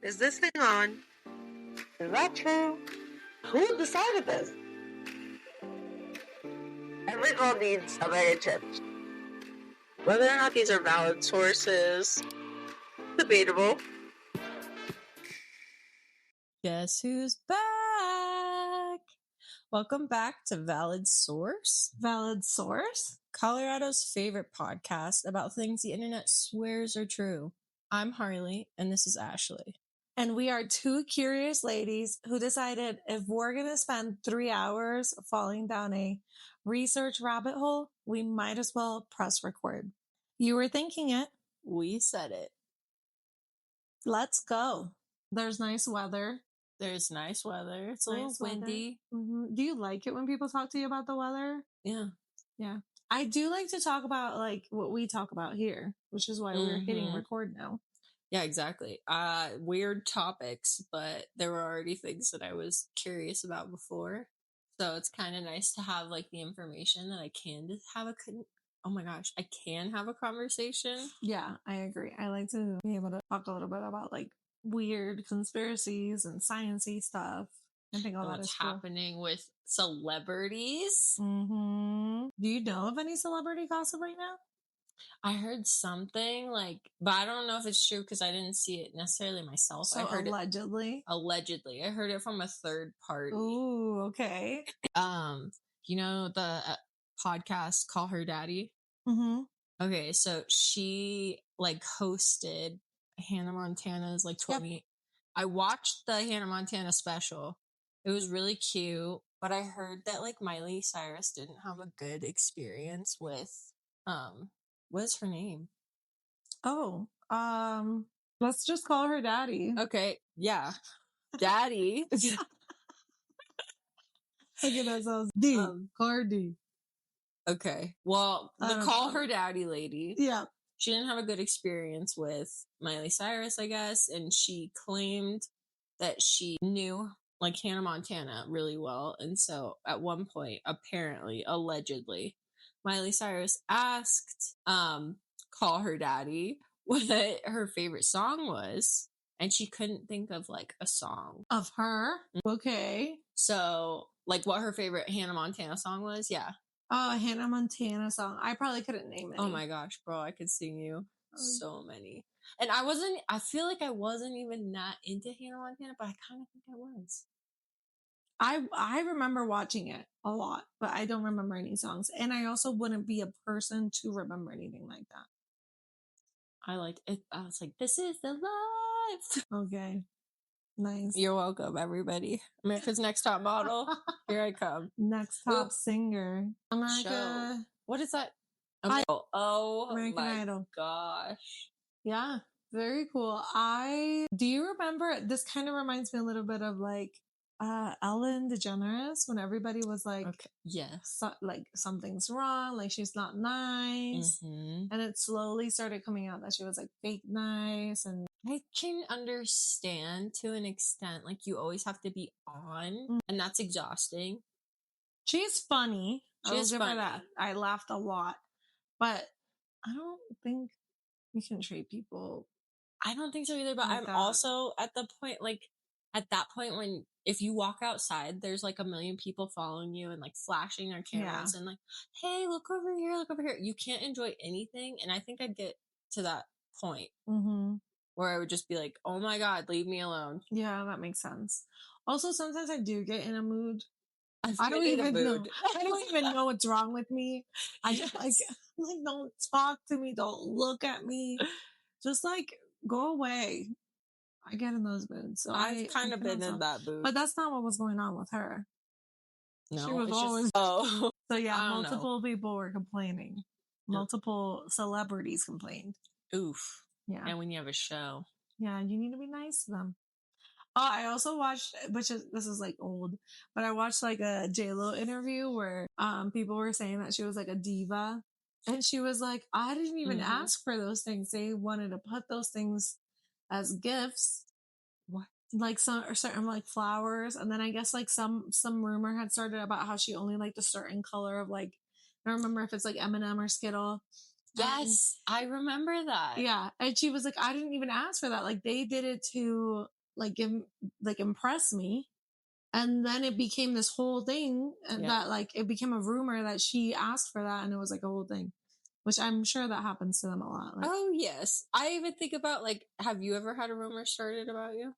Is this thing on? Is that true? Who decided this? Every girl needs a bag of chips. Whether or not these are valid sources, debatable. Guess who's back? Welcome back to Valid Source. Valid Source? Colorado's favorite podcast about things the internet swears are true. I'm Harley, and this is Ashley. And we are two curious ladies who decided if we're going to spend 3 hours falling down a research rabbit hole, we might as well press record. You were thinking it. We said it. Let's go. There's nice weather. There's nice weather. It's a little windy. Mm-hmm. Do you like it when people talk to you about the weather? Yeah. Yeah. I do like to talk about like what we talk about here, which is why we're hitting record now. Yeah, exactly. Weird topics, but there were already things that I was curious about before. So it's kind of nice to have like the information that I can have I can have a conversation. Yeah, I agree. I like to be able to talk a little bit about like weird conspiracies and sciencey stuff. I think all that is happening with celebrities. Mm-hmm. Do you know of any celebrity gossip right now? I heard something but I don't know if it's true because I didn't see it necessarily myself. So I heard allegedly. Allegedly, I heard it from a third party. Ooh, okay. You know the podcast Call Her Daddy? Mm-hmm. Okay, so she hosted Hannah Montana's 20. Yep. I watched the Hannah Montana special. It was really cute, but I heard that Miley Cyrus didn't have a good experience with what is her name? Oh, let's just call her Daddy. Okay, yeah, Daddy. Look at that sounds D. Call her D. Okay, well, the Call Her Daddy lady. Yeah. She didn't have a good experience with Miley Cyrus, I guess, and she claimed that she knew Hannah Montana really well. And so at one point, apparently, allegedly, Miley Cyrus asked Call Her Daddy what her favorite song was, and she couldn't think of a song. Of her? Okay. So what her favorite Hannah Montana song was? Yeah. Oh, a Hannah Montana song. I probably couldn't name it. Oh my gosh, bro, I could sing you so many. And I feel like I wasn't even that into Hannah Montana, but I kind of think I was. I remember watching it a lot, but I don't remember any songs. And I also wouldn't be a person to remember anything like that. I liked it. I was like, this is the life. Okay. Nice. You're welcome, everybody. America's Next Top Model. Here I come. Next Top Singer. America. Show. What is that? American Idol. Gosh. Yeah. Very cool. Do you remember, this kind of reminds me a little bit of Ellen DeGeneres, when everybody was like, okay. Yes, something's wrong, she's not nice. Mm-hmm. And it slowly started coming out that she was fake nice. And I can understand to an extent, you always have to be on, and that's exhausting. She's funny. She's funny. That. I laughed a lot, but I don't think we can treat people. I don't think so either, but I'm also at the point, at that point when if you walk outside, there's a million people following you and flashing their cameras and hey, look over here, look over here. You can't enjoy anything. And I think I'd get to that point where I would just be like, oh my God, leave me alone. Yeah, that makes sense. Also, sometimes I do get in a mood. I don't even know. I don't even know what's wrong with me. I just don't talk to me. Don't look at me. Just go away. I get in those moods. So I've kind of been in that mood. But that's not what was going on with her. No, she was always. So yeah, multiple people were complaining. Multiple celebrities complained. Oof. Yeah. And when you have a show. Yeah, you need to be nice to them. Oh, I also watched, this is old, but I watched a J-Lo interview where people were saying that she was a diva. And she was like, I didn't even ask for those things. They wanted to put those things as gifts. What? Certain flowers. And then I guess some rumor had started about how she only liked a certain color of I don't remember if it's M&M or Skittle. Yes, I remember that. Yeah. And she was like, I didn't even ask for that. Like they did it to like impress me. And then it became this whole thing and that like it became a rumor that she asked for that and it was like a whole thing, which I'm sure that happens to them a lot. Like, oh yes. I even think about like, have you ever had a rumor started about you?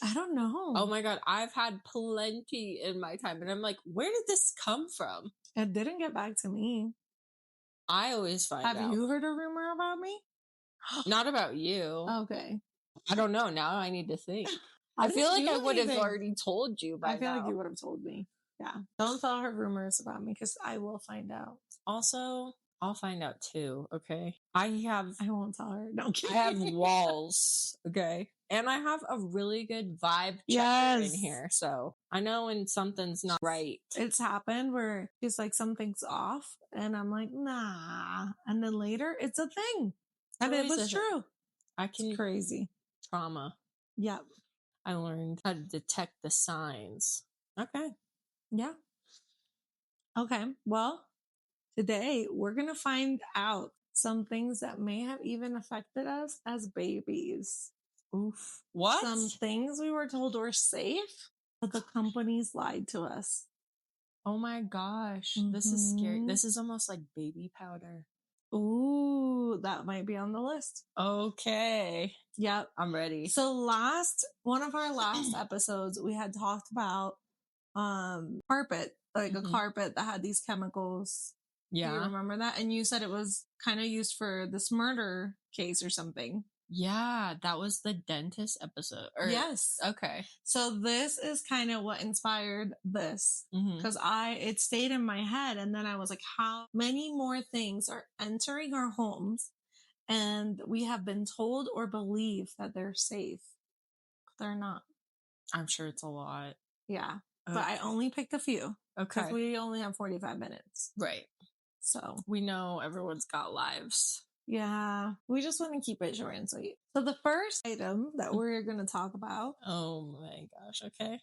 I don't know. Oh my God. I've had plenty in my time and I'm like, where did this come from? It didn't get back to me. I always find out. Have you heard a rumor about me? Not about you. Okay. I don't know. Now I need to think. I feel like I would have already told you by now. I feel like you would have told me. Yeah. Don't tell her rumors about me because I will find out. Also, I'll find out too, okay? I won't tell her. No, I have walls, okay? And I have a really good vibe checker in here. So I know when something's not right. It's happened where it's like something's off and I'm like, nah. And then later it's a thing. And it was true. It's crazy. Trauma. Yep. I learned how to detect the signs. Okay. Yeah. Okay. Well, today we're going to find out some things that may have even affected us as babies. Oof. What? Some things we were told were safe, but the companies lied to us. Oh my gosh. This is scary. This is almost like baby powder. Ooh, that might be on the list. Okay. Yep. I'm ready. So one of our last episodes, we had talked about carpet, like a carpet that had these chemicals. Yeah. Do you remember that? And you said it was kind of used for this murder case or something. Yeah, that was the dentist episode. Yes. Okay. So this is kind of what inspired this because it stayed in my head. And then I was like, how many more things are entering our homes and we have been told or believe that they're safe. They're not. I'm sure it's a lot. Yeah. Okay. But I only picked a few. Okay. Because we only have 45 minutes. Right. So we know everyone's got lives. Yeah. We just want to keep it short and sweet. So the first item that we're going to talk about. Oh my gosh. Okay.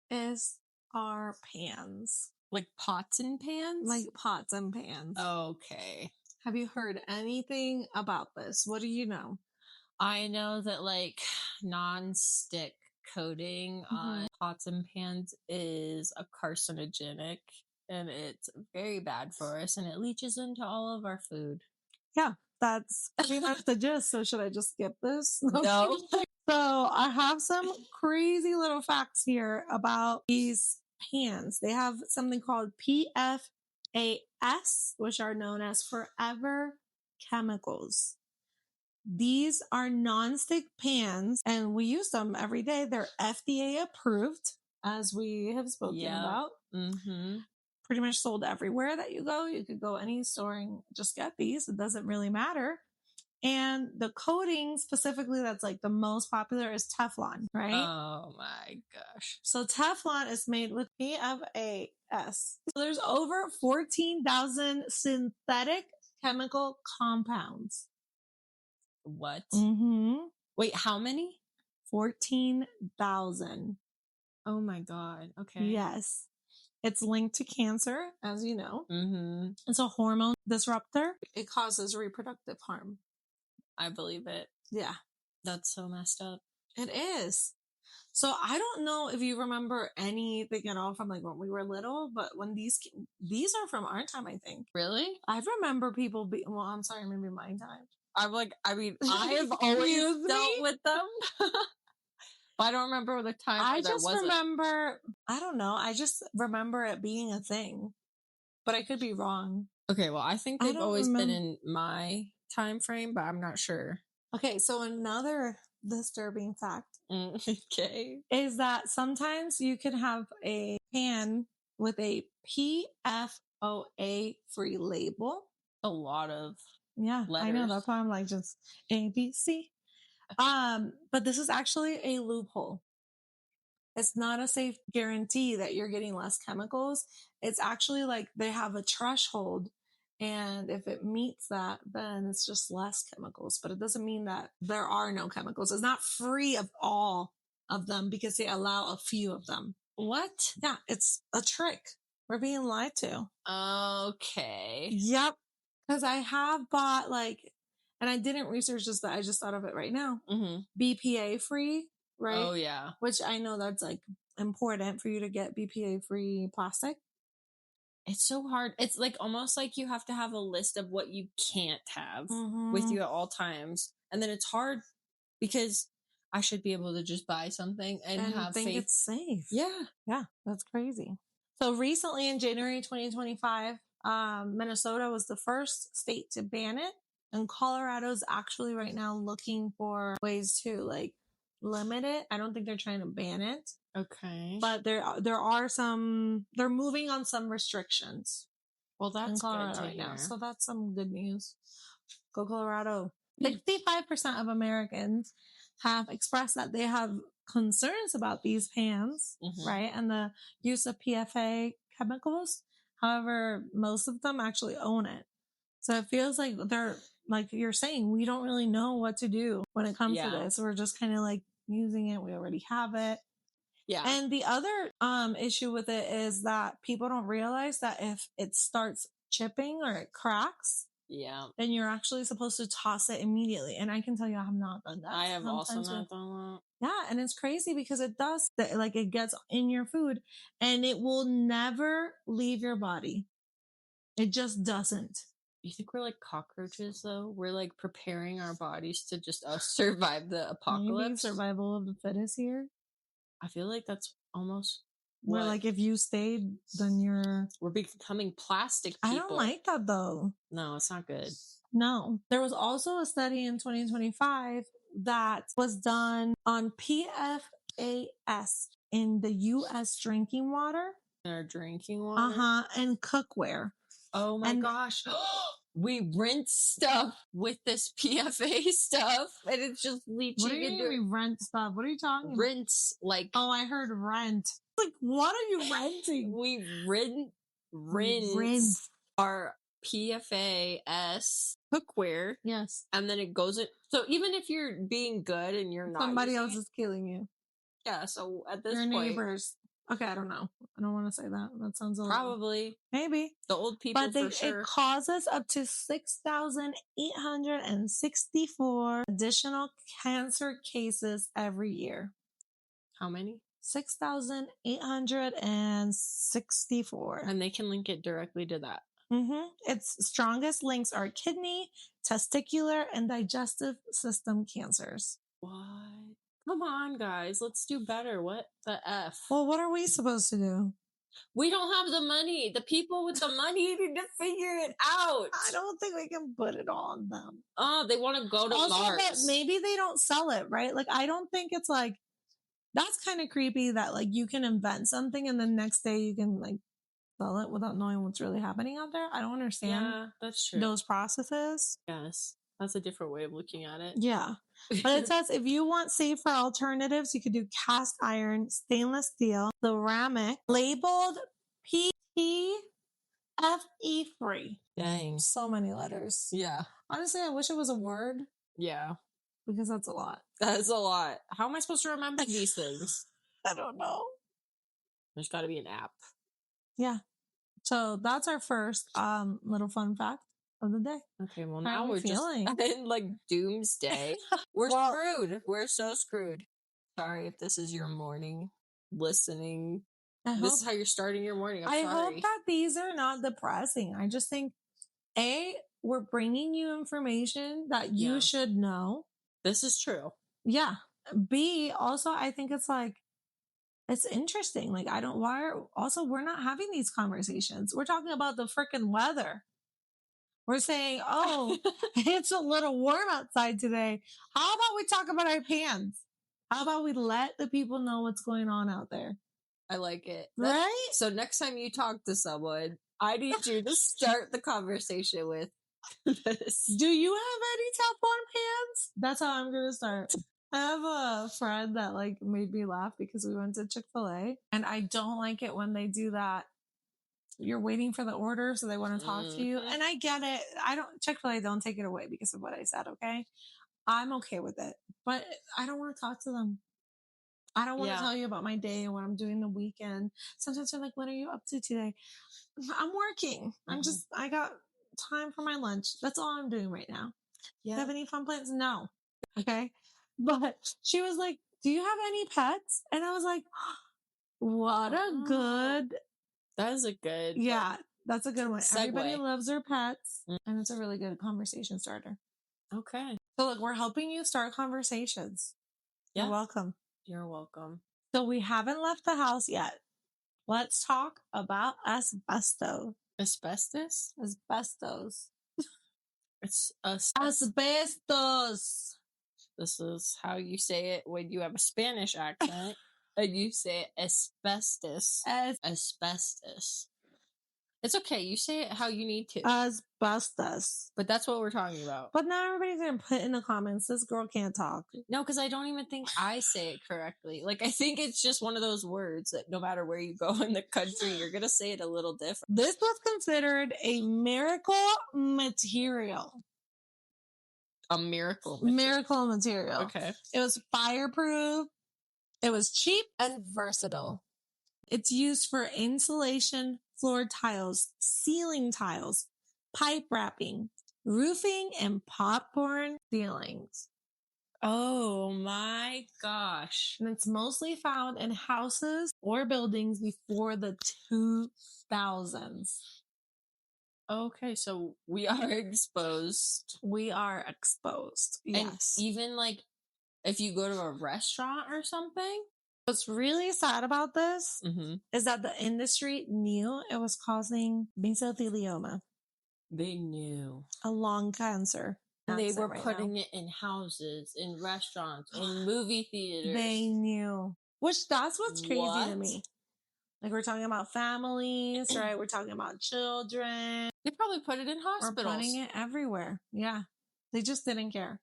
Is our pans. Like pots and pans? Like pots and pans. Okay. Have you heard anything about this? What do you know? I know that like non-stick coating on pots and pans is a carcinogenic and it's very bad for us and it leaches into all of our food. Yeah, that's pretty much the gist. So should I just skip this? No. So I have some crazy little facts here about these pans. They have something called PFAS, which are known as forever chemicals. These are nonstick pans and we use them every day. They're FDA approved, as we have spoken about. Pretty much sold everywhere that you go. You could go any store and just get these. It doesn't really matter. And the coating specifically that's like the most popular is Teflon, right? Oh my gosh. So Teflon is made with PFAS. So there's over 14,000 synthetic chemical compounds. What? Mm-hmm. Wait, how many? 14,000. Oh my God. Okay. Yes. It's linked to cancer, as you know. Mm-hmm. It's a hormone disruptor. It causes reproductive harm. I believe it. Yeah. That's so messed up. It is. So I don't know if you remember anything at all from like when we were little, but when these are from our time, I think. Really? I remember people well, I'm sorry, maybe my time. I'm like, I mean, I have always dealt with them. I don't remember the time. I just remember, I don't know. I just remember it being a thing, but I could be wrong. Okay. Well, I think they've always been in my time frame, but I'm not sure. Okay. So another disturbing fact. Okay. Is that sometimes you can have a pan with a PFOA free label. A lot of letters. I know. That's why I'm like just ABC. But this is actually a loophole. It's not a safe guarantee that you're getting less chemicals. It's actually like they have a threshold. And if it meets that, then it's just less chemicals. But it doesn't mean that there are no chemicals. It's not free of all of them because they allow a few of them. What? Yeah, it's a trick. We're being lied to. Okay. Yep. Because I have bought and I didn't research this, but I just thought of it right now. Mm-hmm. BPA free, right? Oh, yeah. Which I know that's like important for you to get BPA free plastic. It's so hard. It's like almost like you have to have a list of what you can't have Mm-hmm. with you at all times. And then it's hard because I should be able to just buy something and have think faith. it's safe. Yeah. Yeah, that's crazy. So recently in January 2025, Minnesota was the first state to ban it. And Colorado's actually right now looking for ways to like limit it. I don't think they're trying to ban it. Okay. But there are they're moving on some restrictions. Well, that's in Colorado good to right now. hear. So that's some good news. Go Colorado. 65% of Americans have expressed that they have concerns about these pans, right? And the use of PFA chemicals. However, most of them actually own it. So it feels like they're, like you're saying, we don't really know what to do when it comes to this. We're just kind of like using it. We already have it. Yeah. And the other issue with it is that people don't realize that if it starts chipping or it cracks, then you're actually supposed to toss it immediately. And I can tell you I have not done that. I have also not done that. Yeah, and it's crazy because it does, like it gets in your food and it will never leave your body. It just doesn't. You think we're like cockroaches though? We're like preparing our bodies to just survive the apocalypse. Maybe survival of the fittest here. I feel like that's almost where like if you stayed, then we're becoming plastic people. I don't like that though. No, it's not good. No. There was also a study in 2025 that was done on PFAS in the U.S. drinking water. In our drinking water? And cookware. Oh my gosh. We rinse stuff with this PFA stuff and it's just leaching. What do you mean we rent stuff? What are you talking about? Rinse, like. Oh, I heard rent. Like, what are you renting? We rinse our PFAS cookware. Yes. And then it goes in. So even if you're being good and you're not. Somebody else is killing you. Yeah, so at this your point. Your neighbors. Okay, I don't know. I don't want to say that. That sounds a little. Probably. Maybe. The old people for sure. It causes up to 6,864 additional cancer cases every year. How many? 6,864. And they can link it directly to that. Its strongest links are kidney, testicular, and digestive system cancers. What? Come on, guys. Let's do better. What the F? Well, what are we supposed to do? We don't have the money. The people with the money need to figure it out. I don't think we can put it on them. Oh, they want to go to Mars. But maybe they don't sell it, right? Like, I don't think it's like, that's kind of creepy that like you can invent something and the next day you can like sell it without knowing what's really happening out there. I don't understand. Yeah, that's true. Those processes. Yes. That's a different way of looking at it. Yeah. But it says if you want safer alternatives, you could do cast iron, stainless steel, ceramic, labeled PFE free. Dang. So many letters. Yeah. Honestly, I wish it was a word. Yeah. Because that's a lot. That's a lot. How am I supposed to remember these things? I don't know. There's got to be an app. Yeah. So that's our first little fun fact of the day. Okay, well now we're feeling? just in like doomsday. We're screwed. We're so screwed. Sorry if this is your morning listening. This is how you're starting your morning. I'm sorry. I hope that these are not depressing. I just think, A, we're bringing you information that you should know. This is true. Yeah. B, also, I think it's like, it's interesting. Like, we're not having these conversations. We're talking about the freaking weather. We're saying, oh, it's a little warm outside today. How about we talk about our pants? How about we let the people know what's going on out there? I like it. Right? So next time you talk to someone, I need you to start the conversation with this. Do you have any Teflon pants? That's how I'm going to start. I have a friend that like made me laugh because we went to Chick-fil-A and I don't like it when they do that. You're waiting for the order, so they want to talk to you. And I get it. Chick-fil-A don't take it away because of what I said, okay? I'm okay with it. But I don't want to talk to them. I don't want to tell you about my day and what I'm doing the weekend. Sometimes they're like, what are you up to today? I'm working. I got time for my lunch. That's all I'm doing right now. Do you Yeah. have any fun plans? No. Okay. But she was like, do you have any pets? And I was like, what a Oh. good, That is a good. yeah, that's a good one. Everybody segue. loves their pets. And it's a really good conversation starter. Okay. So look, we're helping you start conversations. Yeah. You're welcome. You're welcome. So we haven't left the house yet. Let's talk about asbestos. Asbestos? Asbestos. It's us. Asbestos. This is how you say it when you have a Spanish accent. And you say asbestos. Asbestos. It's okay. You say it how you need to. Asbestos. But that's what we're talking about. But now everybody's going to put in the comments, this girl can't talk. No, because I don't even think I say it correctly. Like, I think it's just one of those words that no matter where you go in the country, you're going to say it a little different. This was considered a miracle material. A miracle. Miracle material. Okay. It was fireproof. It was cheap and versatile. It's used for insulation, floor tiles, ceiling tiles, pipe wrapping, roofing, and popcorn ceilings. Oh my gosh. And it's mostly found in houses or buildings before the 2000s. Okay, so we are exposed. We are exposed. Yes. And even like if you go to a restaurant or something. What's really sad about this is that the industry knew it was causing mesothelioma. They knew. A lung cancer. And they were putting it in houses, in restaurants, in movie theaters. They knew. Which that's what's crazy to me. Like we're talking about families, right? We're talking about children. They probably put it in hospitals. We're putting it everywhere. Yeah. They just didn't care.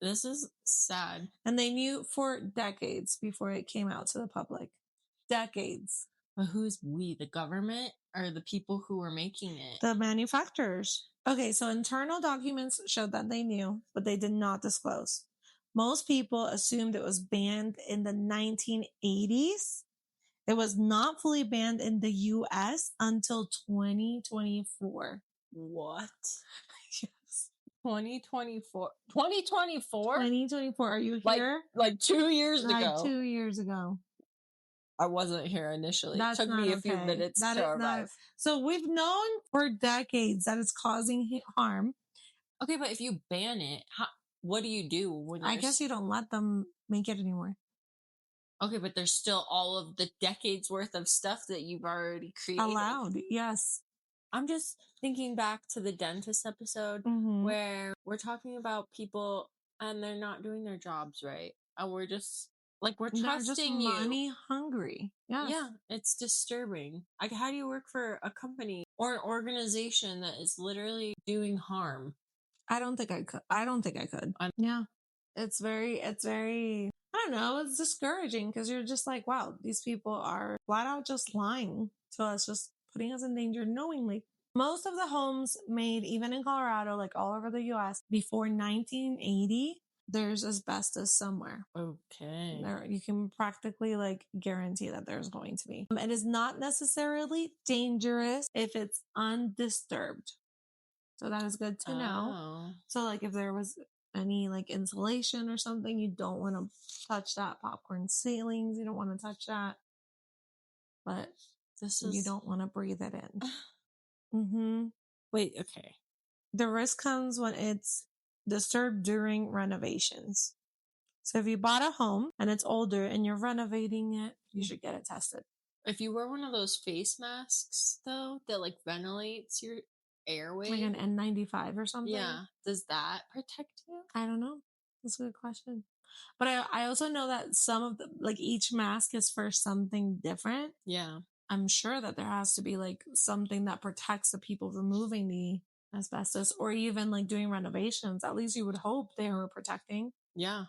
This is sad. And they knew for decades before it came out to the public. Decades. But who's we? The government or the people who were making it? The manufacturers. Okay, so internal documents showed that they knew, but they did not disclose. Most people assumed it was banned in the 1980s. It was not fully banned in the US until 2024. What? Yes. 2024. 2024? 2024. Are you here? Like 2 years ago. Like 2 years ago. I wasn't here initially. It took me a few minutes to arrive. So we've known for decades that it's causing harm. Okay, but if you ban it, what do you do? When I guess you don't let them make it anymore. Okay, but there's still all of the decades worth of stuff that you've already created. Allowed, yes. I'm just thinking back to the dentist episode where we're talking about people and they're not doing their jobs right. And we're just like, we're trusting you. Money hungry. Yes. Yeah, it's disturbing. Like, how do you work for a company or an organization that is literally doing harm? I don't think I could. Yeah. It's very, I don't know, it's discouraging because you're just like, wow, these people are flat out just lying to us, just putting us in danger knowingly. Most of the homes made, even in Colorado, like all over the US, before 1980, there's asbestos somewhere. Okay. You can practically like guarantee that there's going to be. It is not necessarily dangerous if it's undisturbed. So that is good to know. So like if there was any like insulation or something, you don't want to touch that. Popcorn ceilings, you don't want to touch that. But you don't want to breathe it in. Wait, okay. The risk comes when it's disturbed during renovations. So if you bought a home and it's older and you're renovating it, you should get it tested. If you wear one of those face masks though, that like ventilates your airway, like an N95 or something. Yeah. Does that protect you? I don't know. That's a good question. But I also know that some of the, like each mask is for something different. Yeah. I'm sure that there has to be like something that protects the people removing the asbestos or even like doing renovations. At least you would hope they were protecting. Yeah.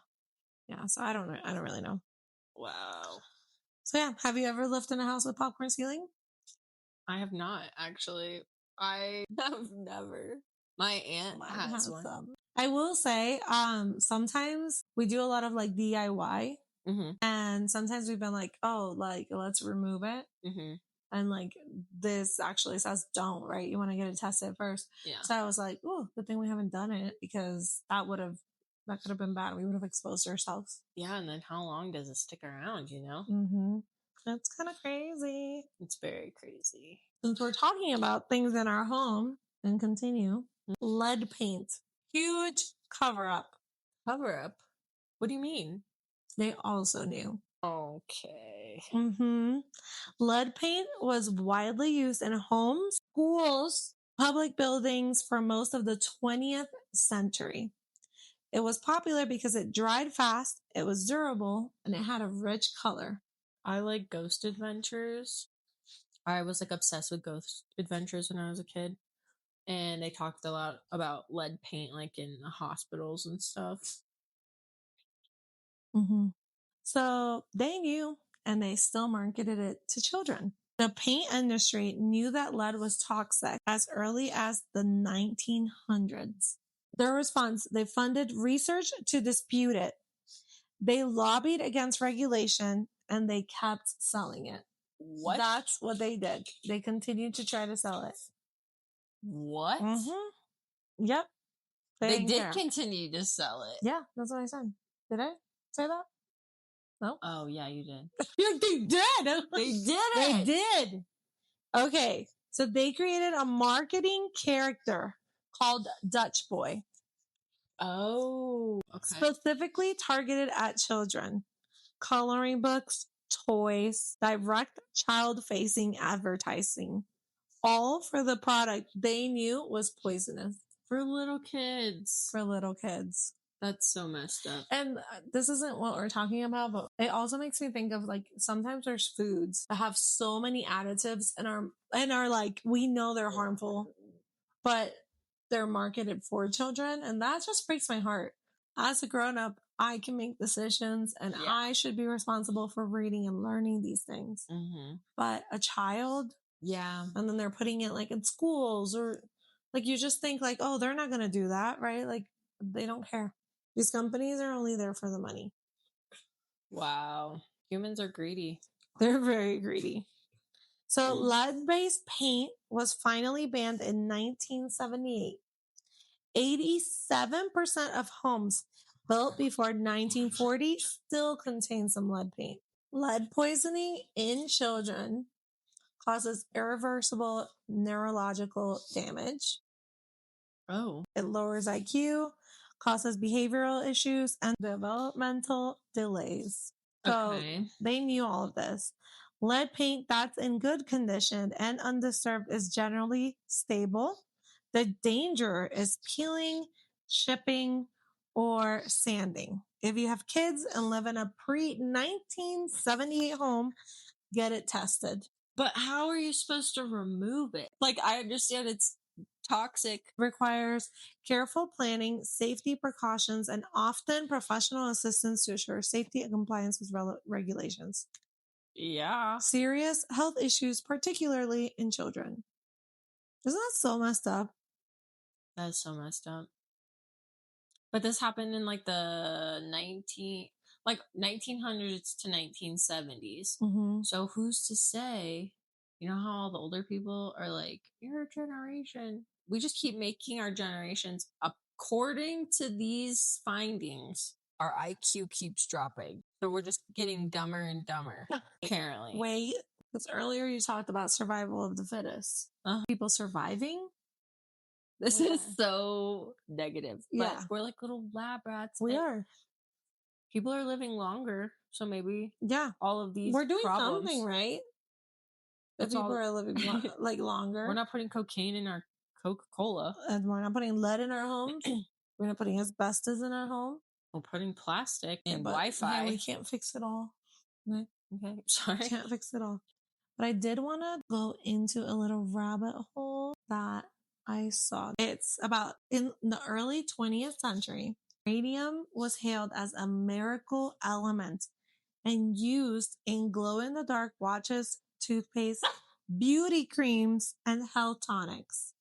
Yeah. So I don't really know. Wow. So yeah. Have you ever lived in a house with popcorn ceiling? I have not actually. I have never. My aunt has one. Some. I will say, sometimes we do a lot of like DIY and sometimes we've been like, oh, like let's remove it. And like this actually says don't, right? You want to get it tested first. Yeah. So I was like, oh, good thing we haven't done it because that could have been bad. We would have exposed ourselves. Yeah, and then how long does it stick around, you know? Mm-hmm. That's kind of crazy. It's very crazy. Since we're talking about things in our home, and continue, lead paint. Huge cover-up. Cover-up? What do you mean? They also knew. Okay. Mm-hmm. Lead paint was widely used in homes, schools, public buildings for most of the 20th century. It was popular because it dried fast, it was durable, and it had a rich color. I like Ghost Adventures. I was like obsessed with Ghost Adventures when I was a kid. And they talked a lot about lead paint like in the hospitals and stuff. Mm-hmm. So they knew, and they still marketed it to children. The paint industry knew that lead was toxic as early as the 1900s. Their response, they funded research to dispute it. They lobbied against regulation, and they kept selling it. What? That's what they did. They continued to try to sell it. What? Mm-hmm. Yep. They did continue to sell it. Yeah, that's what I said. Did I say that? No? Oh, yeah, you did. They did! They did it! They did! Okay, so they created a marketing character called Dutch Boy. Oh, okay. Specifically targeted at children. Coloring books, toys, direct child-facing advertising. All for the product they knew was poisonous. For little kids. For little kids. That's so messed up. And this isn't what we're talking about, but it also makes me think of like sometimes there's foods that have so many additives and are like, we know they're harmful, but they're marketed for children. And that just breaks my heart. As a grown up, I can make decisions and I should be responsible for reading and learning these things. Mm-hmm. But a child, and then they're putting it like in schools or like you just think like, oh, they're not going to do that, right? Like they don't care. These companies are only there for the money. Wow. Humans are greedy. They're very greedy. So lead-based paint was finally banned in 1978. 87% of homes built before 1940 still contain some lead paint. Lead poisoning in children causes irreversible neurological damage. Oh. It lowers IQ, causes behavioral issues, and developmental delays. So they knew all of this. Lead paint that's in good condition and undisturbed is generally stable. The danger is peeling, chipping, or sanding. If you have kids and live in a pre-1978 home, get it tested. But how are you supposed to remove it? Like, I understand it's toxic. Requires careful planning, safety precautions, and often professional assistance to ensure safety and compliance with regulations. Yeah. Serious health issues, particularly in children. Isn't that so messed up? That is so messed up. But this happened in like the 1900s to 1970s. Mm-hmm. So who's to say, you know how all the older people are like, your generation. We just keep making our generations according to these findings. Our IQ keeps dropping. So we're just getting dumber and dumber, apparently. Wait, because earlier you talked about survival of the fittest. People surviving? This is so negative. But we're like little lab rats. We are. People are living longer. So maybe all of these we're doing problems, something right. If people are living like longer. We're not putting cocaine in our Coca-Cola. And we're not putting lead in our homes. We're not putting asbestos in our home. We're putting plastic and Wi-Fi. Yeah, we can't fix it all. Okay, sorry. We can't fix it all. But I did want to go into a little rabbit hole that I saw. It's about in the early 20th century, radium was hailed as a miracle element and used in glow-in-the-dark watches, toothpaste, beauty creams, and health tonics.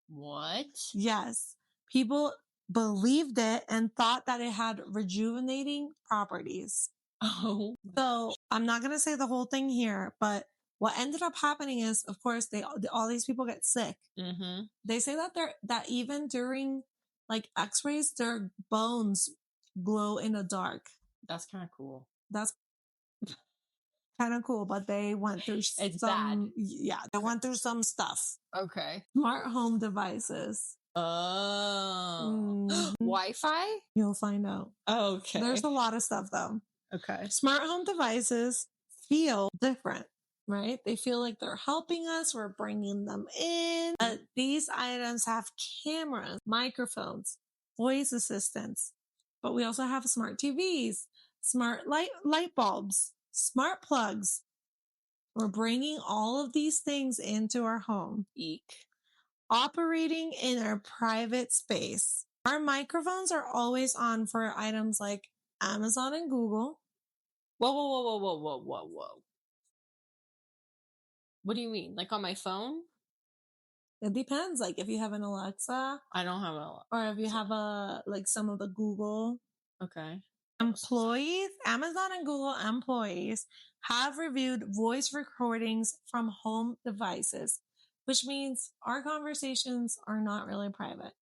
What? Yes. People believed it and thought that it had rejuvenating properties. Oh. So I'm not going to say the whole thing here, but What ended up happening is, of course, all these people get sick. Mm-hmm. They say that even during like X-rays, their bones glow in the dark. That's kind of cool. That's kind of cool, but they went through It's some. bad. Yeah, they went through some stuff. Okay. Smart home devices. Oh. Mhm. Wi-Fi? You'll find out. Okay. There's a lot of stuff though. Okay. Smart home devices feel different, right? They feel like they're helping us. We're bringing them in. But these items have cameras, microphones, voice assistants. But we also have smart TVs, smart light bulbs, smart plugs. We're bringing all of these things into our home. Eek. Operating in our private space. Our microphones are always on for items like Amazon and Google. Whoa. What do you mean? Like on my phone? It depends. Like if you have an Alexa I don't have a... or if you have like some of the Google Okay. employees, Amazon and Google employees have reviewed voice recordings from home devices, which means our conversations are not really private.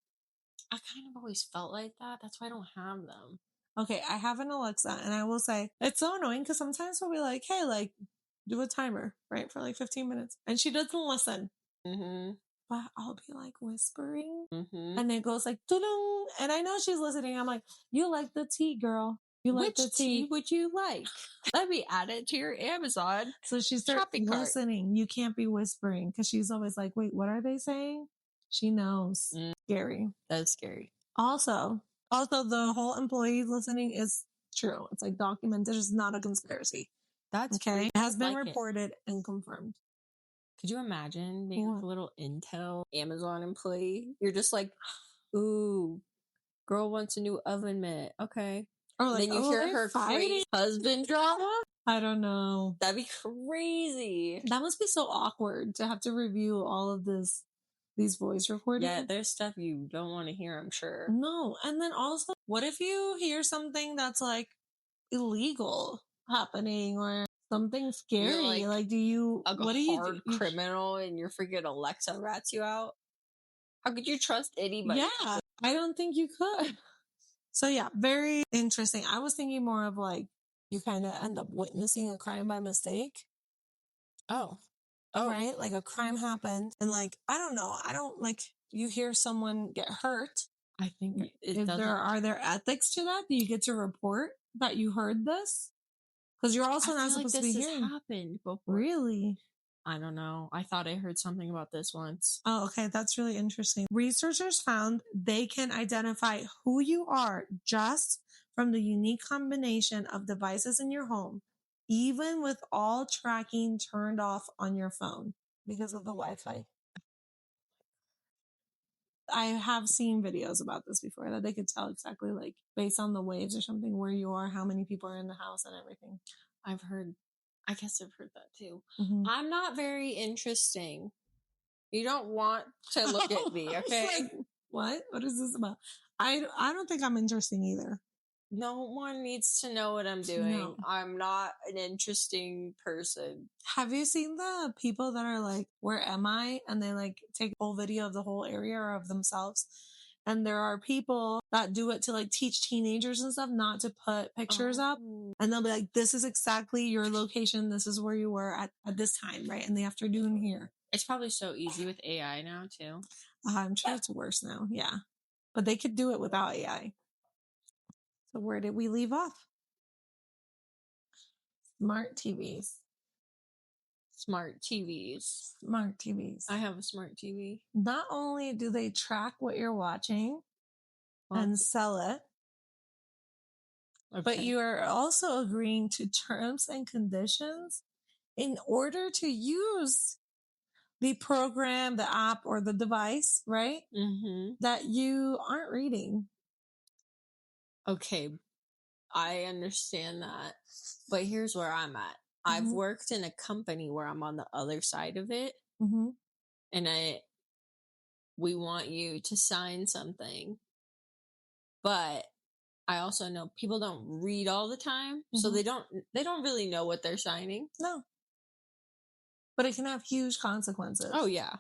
I kind of always felt like that. That's why I don't have them. Okay, I have an Alexa and I will say it's so annoying because sometimes we'll be like, hey, like do a timer, right? For like 15 minutes. And she doesn't listen. Mm-hmm. But I'll be like whispering Mm-hmm. and it goes like, doo-doo, and I know she's listening. I'm like, you like the tea, girl. You like the Which tea? tea would you like? Let me add it to your Amazon. So she starts shopping cart. listening. You can't be whispering because she's always like, wait, what are they saying? She knows. Scary. That's scary. Also, the whole employee listening is true. It's like documented. It's not a conspiracy. That's okay. It has been like reported and confirmed. Could you imagine being like a little Intel Amazon employee? You're just like, ooh, girl wants a new oven mitt. Okay. Or like, then you hear her crazy husband drama. I don't know. That'd be crazy. That must be so awkward to have to review all of these voice recordings. Yeah, there's stuff you don't want to hear, I'm sure. No. And then also, what if you hear something that's like illegal happening or something scary? Like do you, what do you do? Criminal and your freaking Alexa rats you out? How could you trust anybody? Yeah, I don't think you could. So yeah, very interesting. I was thinking more of like, you kind of end up witnessing a crime by mistake. Oh. Right? Like a crime happened and like, I don't know. I don't like, you hear someone get hurt. I think are there ethics to that? Do you get to report that you heard this? Because you're also not supposed to be hearing. Happened before. Really? I don't know. I thought I heard something about this once. Oh, okay. That's really interesting. Researchers found they can identify who you are just from the unique combination of devices in your home, even with all tracking turned off on your phone because of the Wi-Fi. I have seen videos about this before that they could tell exactly like based on the waves or something where you are, how many people are in the house and everything. I guess I've heard that too. Mm-hmm. I'm not very interesting. You don't want to look at me, okay? Like, what? What is this about? I don't think I'm interesting either. No one needs to know what I'm doing. No. I'm not an interesting person. Have you seen the people that are like, where am I? And they like take a whole video of the whole area or of themselves. And there are people that do it to like teach teenagers and stuff not to put pictures up. And they'll be like, this is exactly your location. This is where you were at this time, right? In the afternoon here. It's probably so easy with AI now too. I'm sure it's worse now. Yeah. But they could do it without AI. So where did we leave off? Smart TVs. Smart TVs. Smart TVs. I have a smart TV. Not only do they track what you're watching and sell it, but you are also agreeing to terms and conditions in order to use the program, the app, or the device, right? Mm-hmm. That you aren't reading. Okay, I understand that. But here's where I'm at. I've worked in a company where I'm on the other side of it. Mm-hmm. And we want you to sign something. But I also know people don't read all the time. So they don't really know what they're signing. No. but it can have huge consequences. Oh, yeah.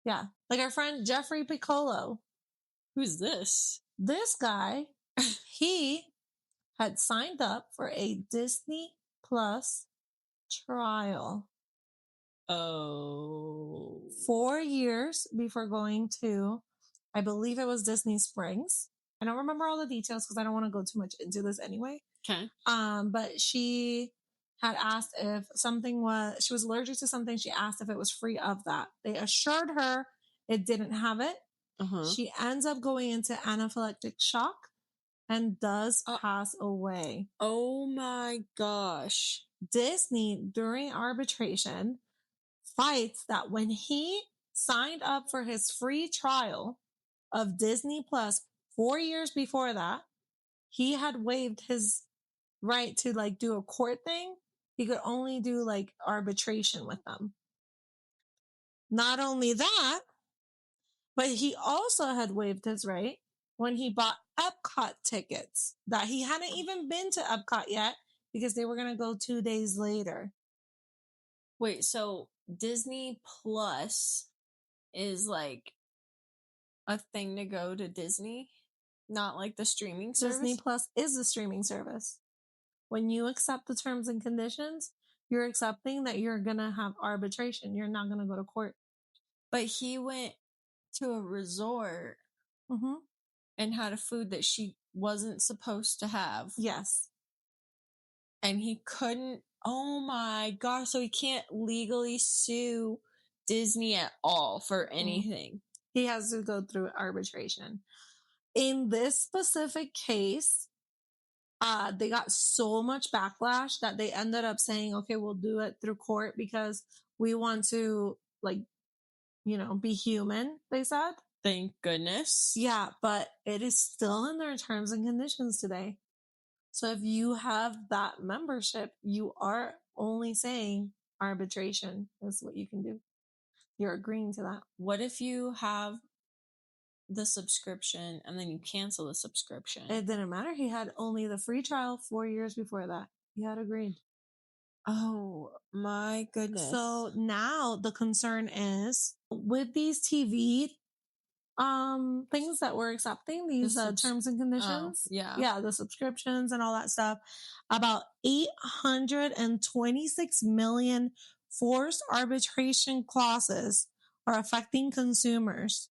Yeah. Like our friend Jeffrey Piccolo. Who's this? This guy, he had signed up for a Disney Plus trial. Oh. 4 years before going to, I believe it was Disney Springs. I don't remember all the details because I don't want to go too much into this anyway. Okay. But she had asked if she was allergic to something. She asked if it was free of that. They assured her it didn't have it. Uh-huh. She ends up going into anaphylactic shock and does pass away. Oh my gosh. Disney, during arbitration, fights that when he signed up for his free trial of Disney Plus 4 years before that, he had waived his right to like do a court thing. He could only do like arbitration with them. Not only that, but he also had waived his right when he bought Epcot tickets that he hadn't even been to Epcot yet because they were going to go 2 days later. Wait, so Disney Plus is like a thing to go to Disney? Not like the streaming service? Disney Plus is the streaming service. When you accept the terms and conditions, you're accepting that you're going to have arbitration. You're not going to go to court. But he went to a resort and had a food that she wasn't supposed to have. Yes. And he couldn't, oh my gosh, so he can't legally sue Disney at all for anything. He has to go through arbitration. In this specific case, they got so much backlash that they ended up saying, okay, we'll do it through court because we want to, like, you know, be human, they said. Thank goodness. Yeah, but it is still in their terms and conditions today. So if you have that membership, you are only saying arbitration is what you can do. You're agreeing to that. What if you have the subscription and then you cancel the subscription? It didn't matter. He had only the free trial 4 years before that. He had agreed. Oh my goodness. So now the concern is with these TV things that we're accepting, these terms and conditions. Yeah, the subscriptions and all that stuff. About 826 million forced arbitration clauses are affecting consumers.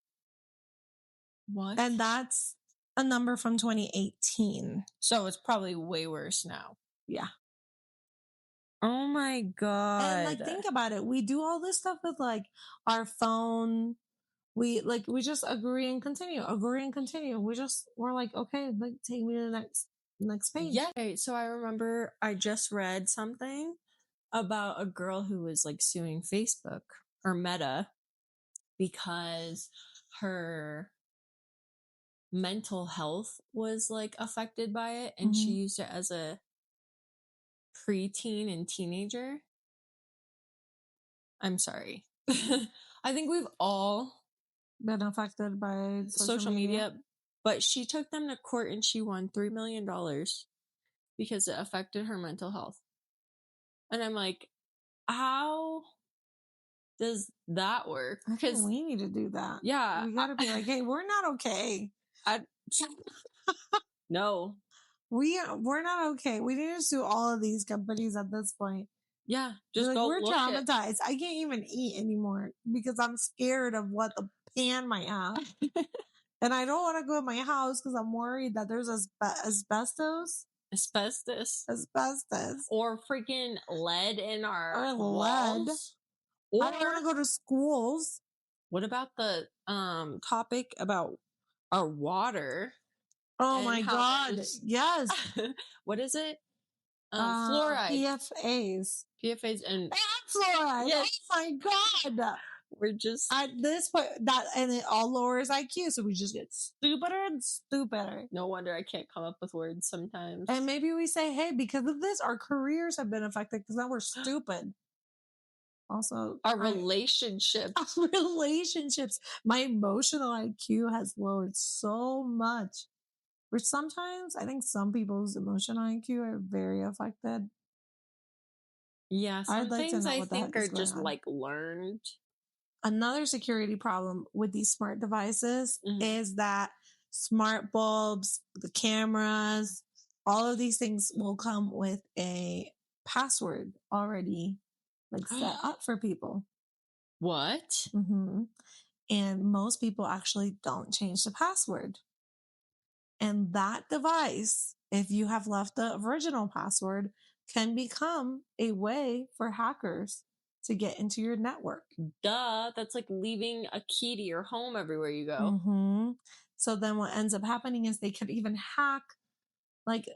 What? And that's a number from 2018. So it's probably way worse now. Yeah. Oh my God. And like, think about it. We do all this stuff with like our phone. We just agree and continue. We're like, okay, like take me to the next page. Yeah. Okay, so I remember I just read something about a girl who was like suing Facebook or Meta because her mental health was like affected by it, and she used it as a preteen and teenager. I'm sorry. I think we've all been affected by social media, but she took them to court and she won $3 million because it affected her mental health. And I'm like, how does that work? Because we need to do that. Yeah. We gotta be like, hey, we're not okay. No. We're not okay. We need to sue all of these companies at this point. Yeah. Just like, we're traumatized. I can't even eat anymore because I'm scared of what the pan might have. And I don't want to go in my house because I'm worried that there's asbestos. Asbestos. Or freaking lead in our walls. Or I don't want to go to schools. What about the topic about our water? Oh my God. Yes. What is it? Fluoride. PFAs and fluoride. Yes. Oh my God. We're just at this point and it all lowers IQ, so we just get stupider and stupider. No wonder I can't come up with words sometimes. And maybe we say, hey, because of this, our careers have been affected because now we're stupid. Also, our relationships. My emotional IQ has lowered so much. Which sometimes I think some people's emotional IQ are very affected. Yeah, some I'd like to things know I what the heck think is are going just on. like learned. Another security problem with these smart devices Mhm. is that smart bulbs, the cameras, all of these things will come with a password already like set up for people. What? And most people actually don't change the password. And that device, if you have left the original password, can become a way for hackers to get into your network. Duh, that's like leaving a key to your home everywhere you go. So then what ends up happening is they could even hack like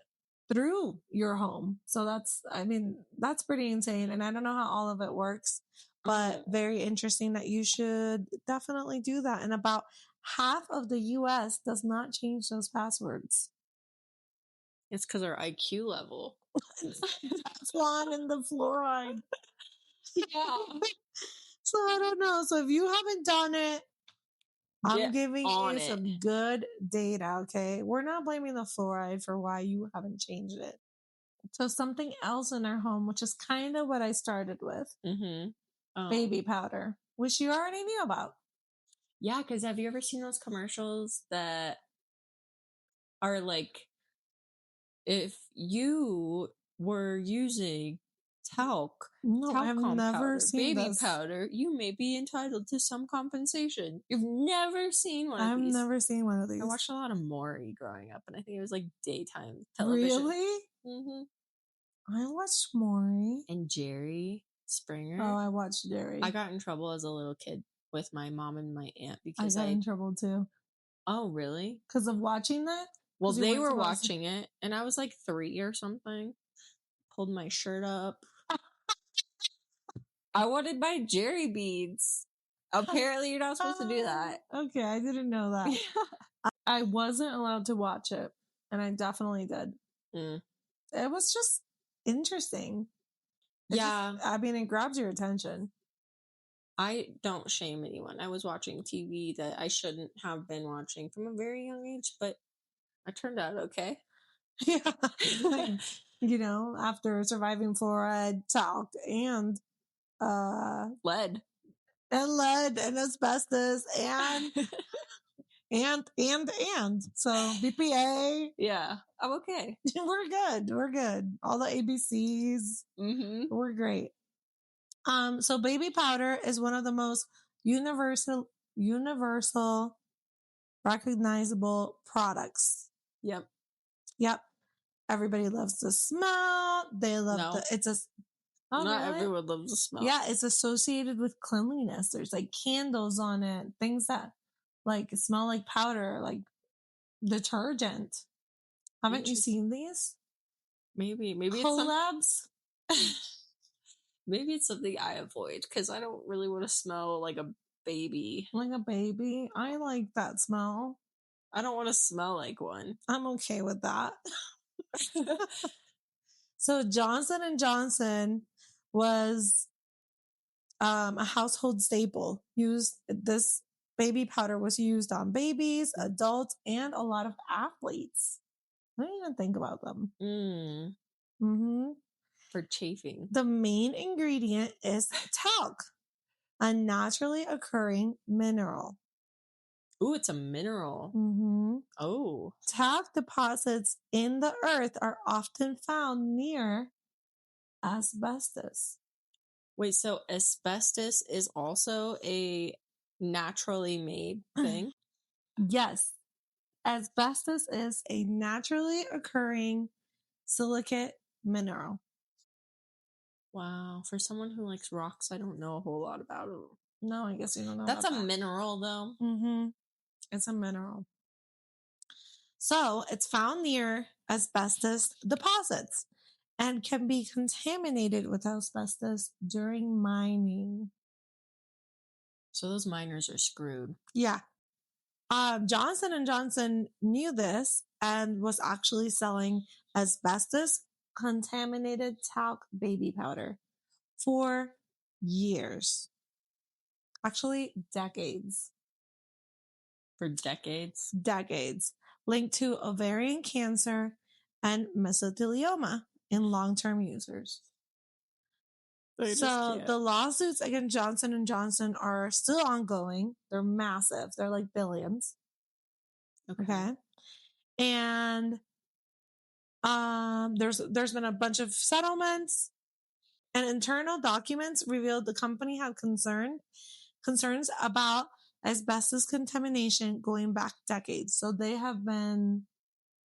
through your home. So that's pretty insane. And I don't know how all of it works, but very interesting that you should definitely do that. And about half of the US does not change those passwords. It's because our IQ level. Swan and the fluoride. Yeah. So I don't know. So if you haven't done it, I'm Get giving on you it. some good data, okay? We're not blaming the fluoride for why you haven't changed it. So something else in our home, which is kind of what I started with, baby powder, which you already knew about. Yeah, because have you ever seen those commercials that are like, if you were using talcum I've never powder, seen baby this. powder, you may be entitled to some compensation. You've never seen one of I've these. never seen one of these. I watched a lot of Maury growing up, and I think it was like daytime television. Really? I watched Maury. And Jerry Springer. Oh, I watched Jerry. I got in trouble as a little kid with my mom and my aunt because I got in trouble too. Oh, really? Because of watching that? Well, they were watching it, and I was like 3 or something. Pulled my shirt up. I wanted my Jerry beads. Apparently, you're not supposed to do that. Okay, I didn't know that. I wasn't allowed to watch it, and I definitely did. It was just interesting. It grabs your attention. I don't shame anyone. I was watching TV that I shouldn't have been watching from a very young age, but I turned out okay. Yeah. After surviving fluoride, talc, and lead and asbestos and so BPA. Yeah, I'm okay. We're good. All the ABCs. We're great. So baby powder is one of the most universal recognizable products. Yep. Everybody loves the smell. They love everyone loves the smell. Yeah, it's associated with cleanliness. There's like candles on it, things that like smell like powder, like detergent. Haven't you seen these? Maybe collabs. Maybe it's something I avoid because I don't really want to smell like a baby. Like a baby? I like that smell. I don't want to smell like one. I'm okay with that. So Johnson & Johnson was a household staple. This baby powder was used on babies, adults, and a lot of athletes. I didn't even think about them. For chafing. The main ingredient is talc, a naturally occurring mineral. Ooh, it's a mineral. Oh. Talc deposits in the earth are often found near asbestos. Wait, so asbestos is also a naturally made thing? Yes. Asbestos is a naturally occurring silicate mineral. Wow. For someone who likes rocks, I don't know a whole lot about them. No, I guess you don't know. That's a mineral, though. It's a mineral. So it's found near asbestos deposits and can be contaminated with asbestos during mining. So those miners are screwed. Yeah. Johnson & Johnson knew this and was actually selling asbestos-contaminated talc baby powder for years. Actually, decades. For decades? Decades. Linked to ovarian cancer and mesothelioma in long-term users. They just So can't. the lawsuits against Johnson & Johnson are still ongoing. They're massive. They're like billions. Okay. And there's been a bunch of settlements, and internal documents revealed the company had concerns about asbestos contamination going back decades. So they have been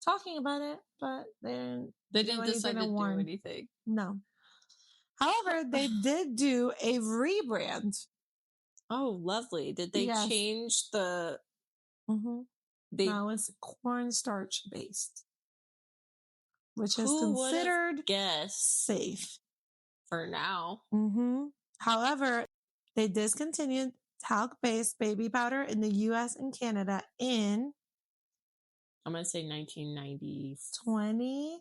talking about it, but they didn't decide to do anything. No. However, they did do a rebrand. Oh, lovely. Did they Yes. change the... Mm-hmm. They... Now it's cornstarch based, which is Who would've considered guessed safe. for now? Mm-hmm. However, they discontinued talc-based baby powder in the U.S. and Canada in... I'm going to say 1990. 20.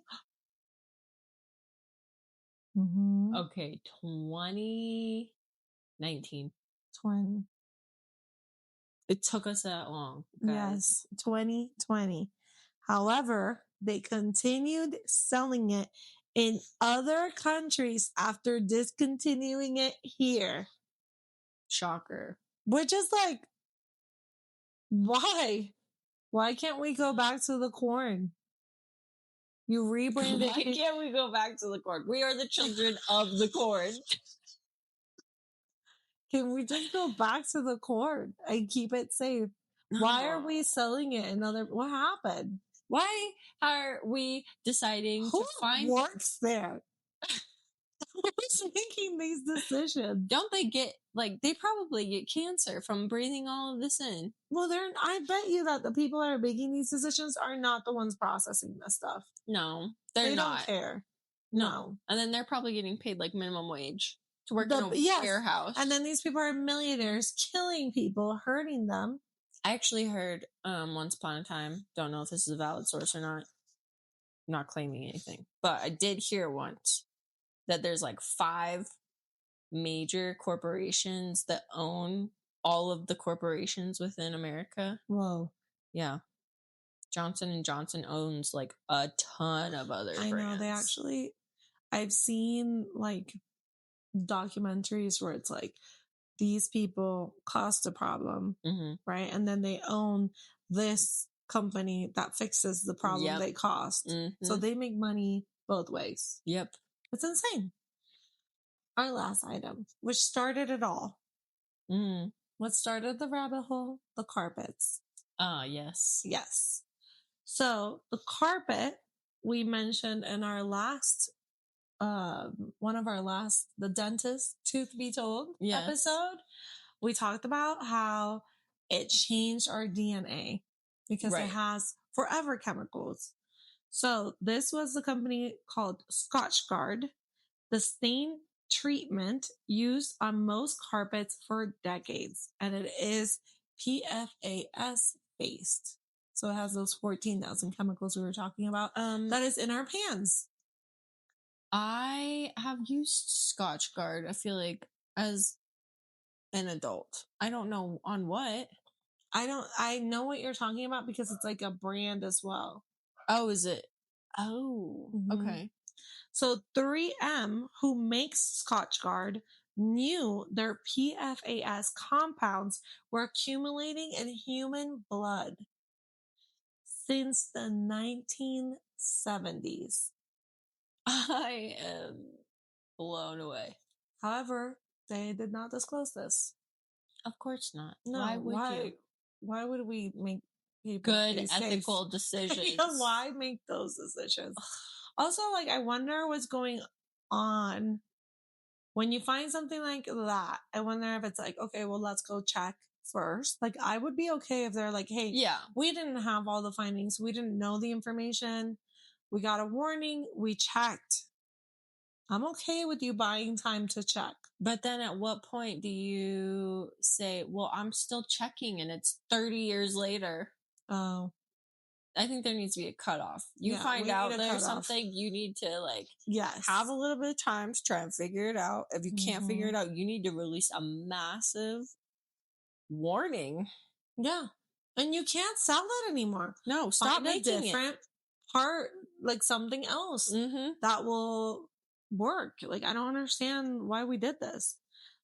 Mm-hmm. Okay, 2019. 20. It took us that long. Guys. Yes, 2020. However, they continued selling it in other countries after discontinuing it here. Shocker. Which is like, why? Why can't we go back to the corn? You rebranded Why can't we go back to the corn? We are the children of the corn. Can we just go back to the corn and keep it safe? Why are we selling it in other... What happened? Why are we deciding Who to find... works there? Who's making these decisions? Don't they get, like, they probably get cancer from breathing all of this in. Well, I bet you that the people that are making these decisions are not the ones processing this stuff. No, they don't care. No. And then they're probably getting paid like minimum wage to work in a warehouse. And then these people are millionaires killing people, hurting them. I actually heard once upon a time, don't know if this is a valid source or not, not claiming anything, but I did hear once that there's like 5 major corporations that own all of the corporations within America. Whoa. Yeah. Johnson & Johnson owns like a ton of other brands. I know, they actually... I've seen like documentaries where it's like these people caused a problem, right? And then they own this company that fixes the problem they caused. So they make money both ways. Yep. It's insane. Our last item, which started it all. What started the rabbit hole? The carpets. Yes. Yes. So the carpet we mentioned in our last the dentist tooth be told episode, we talked about how it changed our DNA because it has forever chemicals. So this was the company called Scotch Guard. The stain treatment used on most carpets for decades, and it is PFAS based. So it has those 14,000 chemicals we were talking about. That is in our pans. I have used Scotch Guard, I feel like, as an adult. I don't know on what. I know what you're talking about because it's like a brand as well. Oh, is it? Oh, okay. So 3M, who makes Scotch Guard, knew their PFAS compounds were accumulating in human blood since the 1970s. I am blown away. However, they did not disclose this. Of course not. No, why would you? Why would we make people good ethical decisions? Why make those decisions? Also, like, I wonder what's going on when you find something like that. I wonder if it's like, okay, well, let's go check first. Like, I would be okay if they're like, hey, we didn't have all the findings. We didn't know the information. We got a warning. We checked. I'm okay with you buying time to check. But then at what point do you say, well, I'm still checking and it's 30 years later? Oh. I think there needs to be a cutoff. You find out there's something, you need to like have a little bit of time to try and figure it out. If you can't figure it out, you need to release a massive warning. Yeah. And you can't sell it anymore. No, stop making a different part, like something else that will work. Like, I don't understand why we did this.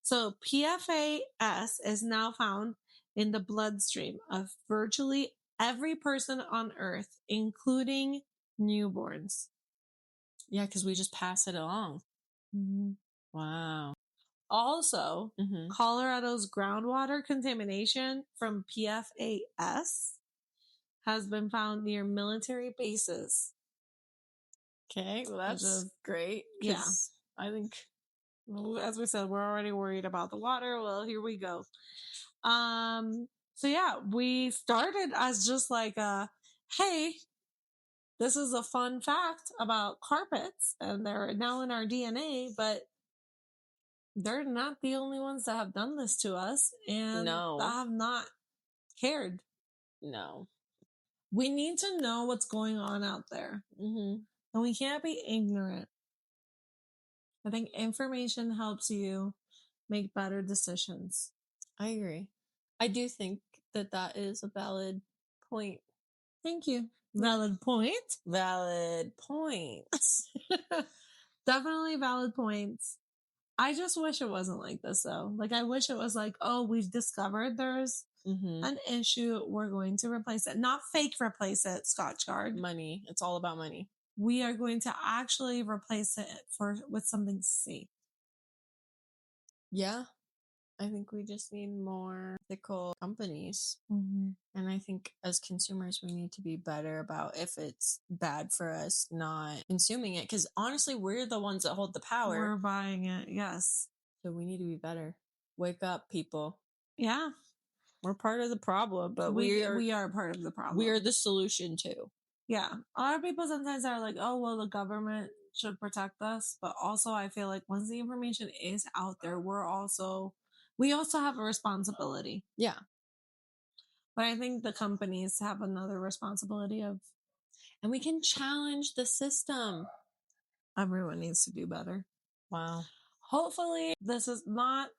So PFAS is now found in the bloodstream of virtually every person on Earth, including newborns. Yeah, because we just pass it along. Mm-hmm. Wow. Also, Mm-hmm. Colorado's groundwater contamination from PFAS has been found near military bases. Okay, well, that's great. Yeah. I think, As we said, we're already worried about the water. Well, here we go. So yeah, we started as just like hey, this is a fun fact about carpets, and they're now in our DNA, but they're not the only ones that have done this to us, and No. that have not cared. No. We need to know what's going on out there. Mm-hmm. And we can't be ignorant. I think information helps you make better decisions. I agree. I do think that is a valid point. Thank you. Valid point. Valid points. Definitely valid points. I just wish it wasn't like this though. Like, I wish it was like, oh, we've discovered there's an issue. We're going to replace it. Not fake replace it, Scotch Guard. Money. It's all about money. We are going to actually replace it with something safe. Yeah. I think we just need more ethical companies. Mm-hmm. And I think as consumers, we need to be better about if it's bad for us not consuming it. Because honestly, we're the ones that hold the power. We're buying it, yes. So we need to be better. Wake up, people. Yeah. We're part of the problem, but we are part of the problem. We are the solution too. Yeah. A lot of people sometimes are like, oh, well, the government should protect us. But also, I feel like once the information is out there, we also have a responsibility. Yeah. But I think the companies have another responsibility of. And we can challenge the system. Everyone needs to do better. Wow. Hopefully, this is not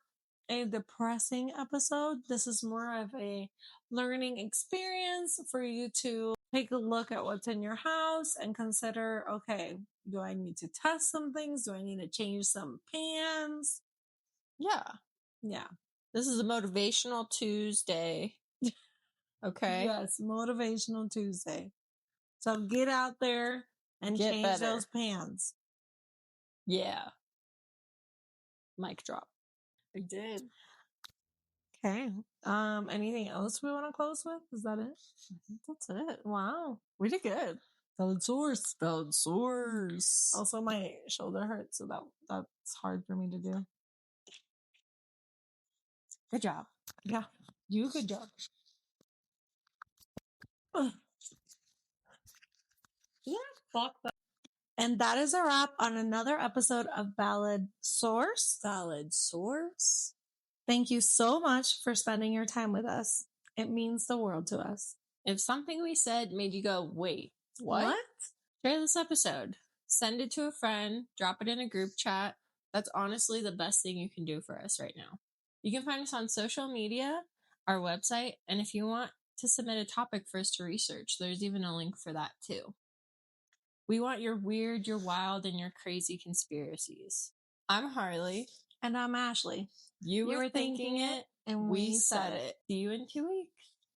a depressing episode. This is more of a learning experience for you to take a look at what's in your house and consider, okay, do I need to test some things? Do I need to change some pans? Yeah. Yeah. This is a motivational Tuesday. Okay. Yes, motivational Tuesday. So get out there and change those pans. Yeah. Mic drop. I did. Okay. Anything else we want to close with? Is that it? I think that's it. Wow. We did good. Valid source. Valid source. Also, my shoulder hurts, so that's hard for me to do. Good job. Yeah. You good job. Yeah, fuck that. And that is a wrap on another episode of Valid Source. Valid source. Thank you so much for spending your time with us. It means the world to us. If something we said made you go, wait, what? Share this episode. Send it to a friend. Drop it in a group chat. That's honestly the best thing you can do for us right now. You can find us on social media, our website, and if you want to submit a topic for us to research, there's even a link for that too. We want your weird, your wild, and your crazy conspiracies. I'm Harley. And I'm Ashley. You were thinking it, and we said it. See you in 2 weeks.